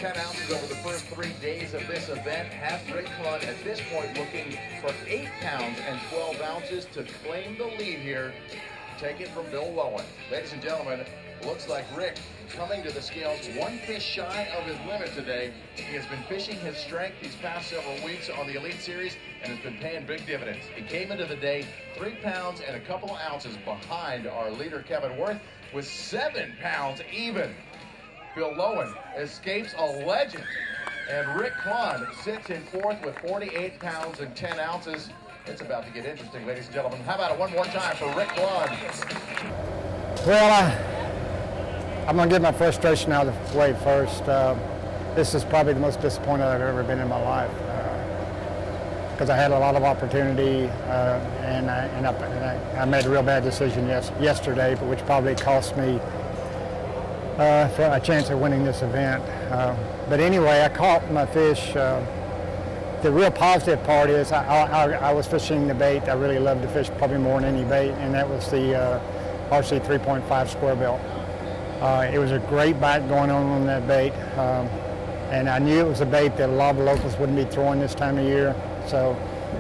10 ounces over the first 3 days of this event. Has Rick Clunn at this point looking for 8 pounds and 12 ounces to claim the lead here. Take it from Bill Lowen. Ladies and gentlemen, looks like Rick coming to the scales one fish shy of his limit today. He has been fishing his strength these past several weeks on the Elite Series and has been paying big dividends. He came into the day 3 pounds and a couple of ounces behind our leader Kevin Worth with 7 pounds even. Bill Lowen escapes a legend, and Rick Clunn sits in fourth with 48 pounds and 10 ounces. It's about to get interesting, ladies and gentlemen. How about it one more time for Rick Clunn? Well, I'm going to get my frustration out of the way first. This is probably the most disappointed I've ever been in my life because I had a lot of opportunity and I made a real bad decision yesterday, but which probably cost me for a chance of winning this event. But anyway, I caught my fish. The real positive part is I was fishing the bait I really love to fish probably more than any bait, and that was the RC 3.5 square bill. It was a great bite going on that bait, and I knew it was a bait that a lot of the locals wouldn't be throwing this time of year. So,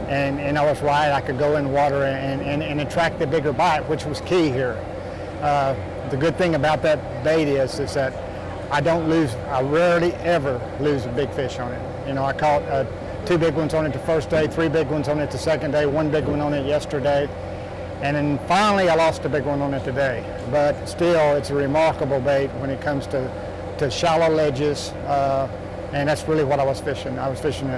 and I was right. I could go in water and attract the bigger bite, which was key here. The good thing about that bait is that I rarely ever lose a big fish on it. You know, I caught 2 big ones on it the first day, 3 big ones on it the second day, 1 big one on it yesterday. And then finally I lost a big one on it today. But still, it's a remarkable bait when it comes to shallow ledges, and that's really what I was fishing. I was fishing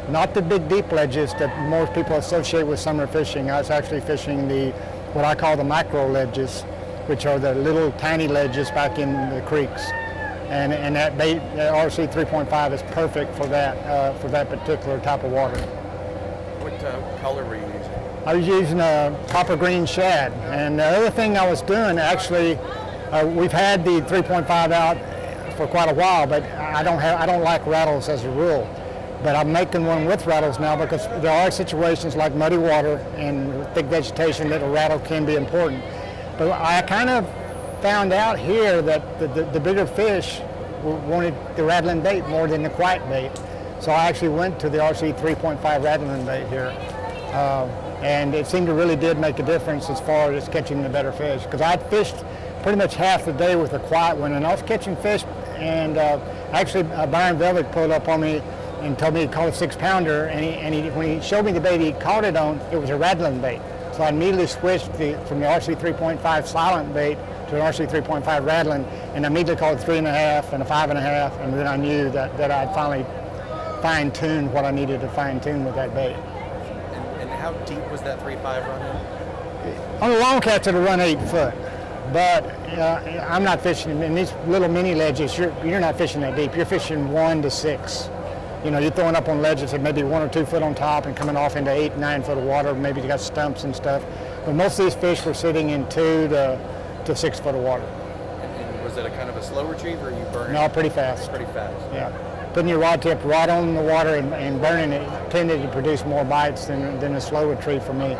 not the big deep ledges that most people associate with summer fishing. I was actually fishing what I call the micro ledges, which are the little tiny ledges back in the creeks. And that bait, that RC 3.5, is perfect for that particular type of water. What color were you using? I was using a copper green shad. And the other thing I was doing, actually, we've had the 3.5 out for quite a while, but I don't like rattles as a rule. But I'm making one with rattles now because there are situations like muddy water and thick vegetation that a rattle can be important. But I kind of found out here that the bigger fish wanted the rattling bait more than the quiet bait. So I actually went to the RC 3.5 rattling bait here. And it seemed to really did make a difference as far as catching the better fish. Because I'd fished pretty much half the day with a quiet one, and I was catching fish, and actually Byron Velvick pulled up on me and told me he caught a 6-pounder, and when he showed me the bait he caught it on, it was a rattling bait. So I immediately switched from the RC 3.5 silent bait to an RC 3.5 rattling, and I immediately caught a 3.5 and a 5.5, and then I knew that I'd finally fine-tuned what I needed to fine-tune with that bait. And how deep was that 3.5 run in? On the long cats, it'll run 8 foot, but I'm not fishing in these little mini ledges. You're not fishing that deep. You're fishing 1 to 6. You know, you're throwing up on ledges that maybe 1 or 2 foot on top and coming off into 8, 9 foot of water. Maybe you got stumps and stuff. But most of these fish were sitting in 2 to 6 foot of water. And was it a kind of a slow retrieve, or are you burning? No, pretty fast. Pretty fast. Yeah. Putting your rod tip right on the water and burning it tended to produce more bites than a slow retrieve for me.